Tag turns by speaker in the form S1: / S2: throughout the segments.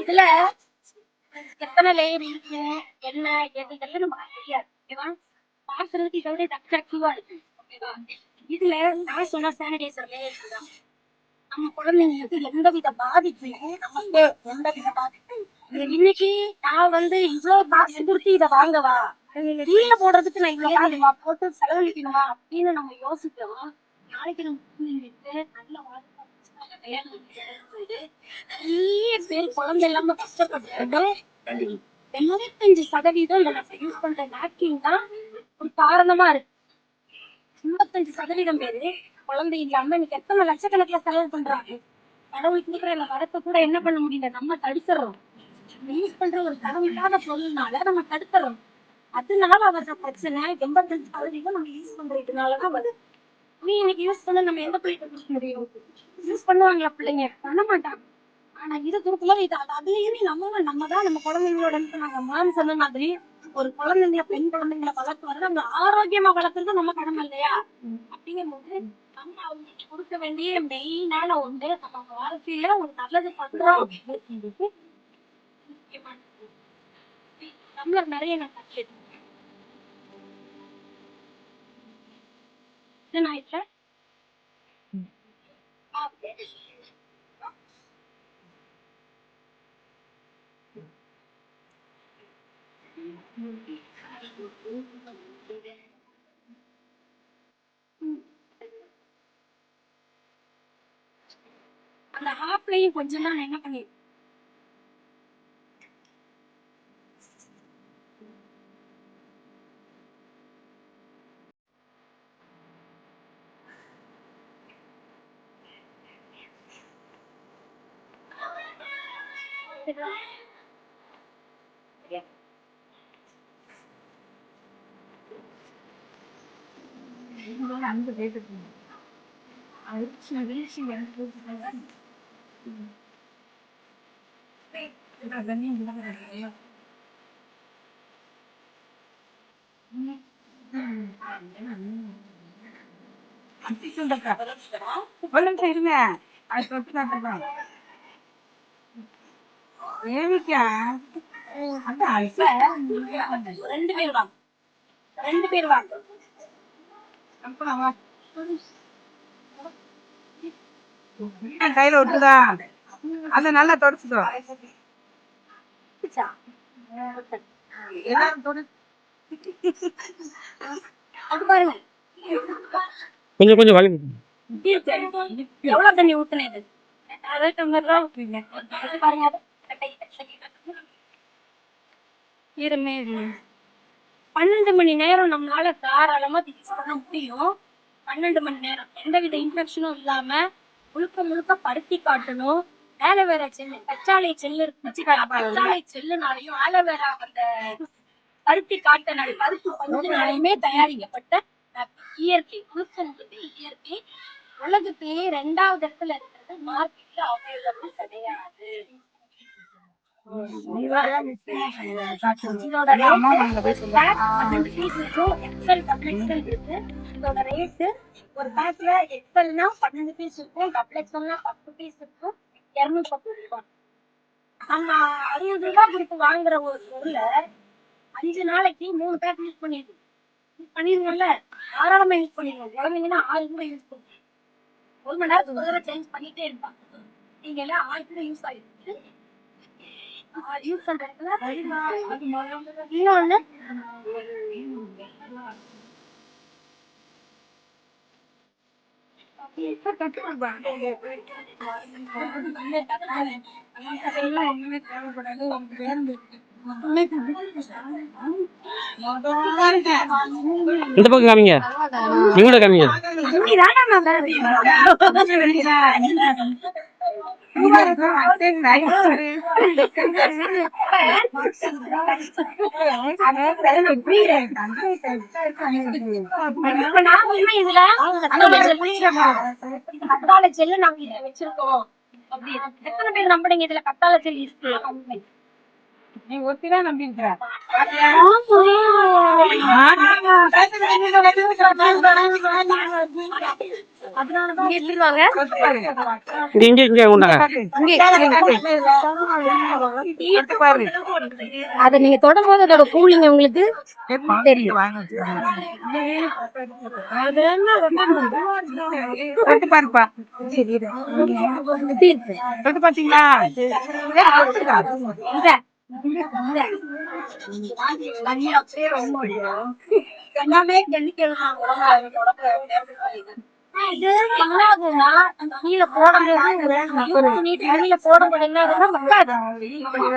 S1: இதுல எத்தனை லேயர் இருக்கு, என்ன எது இதெல்லாம் நமக்கு தெரியாது. ஓகேவா? பாக்குறதுக்கு இதோட அட்ராக்டிவா இருக்கு. ஓகேவா? இதுல நான் சொன்ன சானிடைசர் லேயர் தான் நம்ம குழந்தைங்களுக்கு எந்தவித பாதிப்பையும் நமக்கு எந்தவித பாதிப்பும் இன்னைக்கு நான் இவ்வளவு காசு கொடுத்து இதை வாங்கவா, கீழே போடுறதுக்கு நான் இவ்வளவு போட்டு செலவழிக்கணுமா அப்படின்னு நம்ம யோசிக்கிறோம். நாளைக்கு நம்ம குழந்தைங்களுக்கு நல்ல வாழ்க்கை நிறைய பேர் குழந்தை இல்லாம கஷ்டப்பட்டு 85% நம்ம யூஸ் பண்ற நாப்கின் தான் ஒரு காரணமா இருக்கு. 85% பேரு குழந்தை இல்லாம இன்னைக்கு எத்தனை லட்சக்கணக்கில செலவு பண்றாங்க. கடவுள் கொடுக்குற இந்த வரத்தை கூட என்ன பண்ண முடியல, நம்ம தடுத்துறோம். யூஸ் பண்ற ஒரு கடவுளாத பொருள்னால நம்ம தடுத்துறோம். அதனால வர்ற பிரச்சனை 85% நம்ம யூஸ் பண்றதுனாலதான் வருது. நீ இன்னைக்கு யூஸ் பண்ண நம்ம எந்த பிள்ளைங்க கொடுக்க முடியும்? யூஸ் பண்ணுவாங்களா பிள்ளைங்க? பண்ண மாட்டாங்க. ஆனா இது கொடுக்கும்போது இது அதுலயுமே நம்மதான் நம்ம குழந்தைங்களோட நாங்க மேம் சொன்ன மாதிரி ஒரு குழந்தைங்கள பெண் குழந்தைங்களை வளர்த்து நம்ம ஆரோக்கியமா வளர்க்கறது நம்ம கடமை இல்லையா? அப்படிங்கும் போது நம்ம அவங்களுக்கு கொடுக்க வேண்டிய மெயினான ஒன்று, நம்ம வாழ்க்கையில ஒரு நல்லது பண்றோம் அப்படிங்கிறது முக்கியமானது. நம்மள நிறைய நான் கற்றுக்கிட்டேன். என்ன ஆயிடுச்சு? அந்த ஹாப்லயும் கொஞ்சம் தான் என்ன பண்ணி ரெண்டு பேர் வாங்க கையில விட்டுதா அத நல்லா தொடச்சுதோ
S2: கொஞ்சம் கொஞ்சம் வலி.
S1: எவ்வளவு தண்ணி ஊத்துனது? இருமே 12 மணி நேரம் நம்மளால தாராளமா யூஸ் பண்ண முடியும். 12 மணி நேரம் எந்தவித இன்ஃபெக்ஷனும் இல்லாம முழுக்க முழுக்க பருத்தி காட்டணும். ஆலோவேரா செல்லு, கச்சாலை செல்லு இருக்கு. கச்சாலை செல்லுனாலையும் ஆலோவேரா அந்த பருத்தி காட்டனால் பருத்தி பஞ்சுனாலையுமே தயாரிக்கப்பட்ட இயற்கை இயற்கை. உலகத்திலேயே 2வது இடத்துல இருக்கிறது. மார்க்கெட்ல அவைலபிள் கிடையாது. இதோட ரேட்டு ஒரு பேக்ல எக்ஸல்னா 12 பீஸ் இருக்கும், டபுள் எக்ஸல்னா 10 பீஸ் இருக்கும், 210 ரூபாய். நம்ம 60 ரூபாய் கொடுத்து வாங்குற ஒரு பொருளை 5 நாளைக்கு 3 பேக் யூஸ் பண்ணிடுவோம்ல, தாராளமா யூஸ் பண்ணிடுவோம். குழந்தைங்கன்னா 6 கூட யூஸ் பண்ணுவோம். 1 மணி நேரத்துக்கு ஒரு தடவை சேஞ்ச் பண்ணிட்டே இருப்பாங்க. நீங்க எல்லாம் 6 கூட யூஸ் ஆயிருக்கு. யூஸ் பண்றதுல இன்னொன்னு
S2: இந்த பக்கம் காமிங்க, நீங்களோட காமிங்க.
S1: கத்தாழை செல்லு நாங்க வச்சிருக்கோம். எத்தனை பேர் நம்புறீங்க இதுல கத்தாழை செல் இருக்கு?
S3: நீ ஒத்திதான் நம்பிருக்க.
S1: அதனாலதான் எடுத்துருவாங்க.
S2: இங்கே உண்டாங்க.
S1: அத நீங்க தொடும்போது அதோட கூலிங் உங்களுக்கு தெரியும்.
S3: தொட்டு பாருப்பா. தொட்டு பாத்தீங்களா?
S1: எல்லாமே இது மண்ணாகுன்னா கீழே போடும்போது துணி தண்ணியில போடும்போது என்ன ஆகுதுன்னா மக்காது.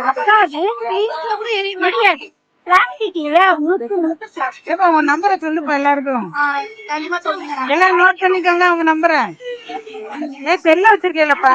S1: மக்காது வீட்டுல கூட எரிய முடியாது. பிளாஸ்டிக்
S3: ஏப்பா உன் நம்பரை சொல்லுப்பா எல்லாருக்கும்.
S1: கண்டிப்பா சொல்லுங்க.
S3: எல்லாம் நோட் பண்ணிக்கோங்க அவங்க நம்பரை. செல்ல வச்சிருக்கேன்லப்பா.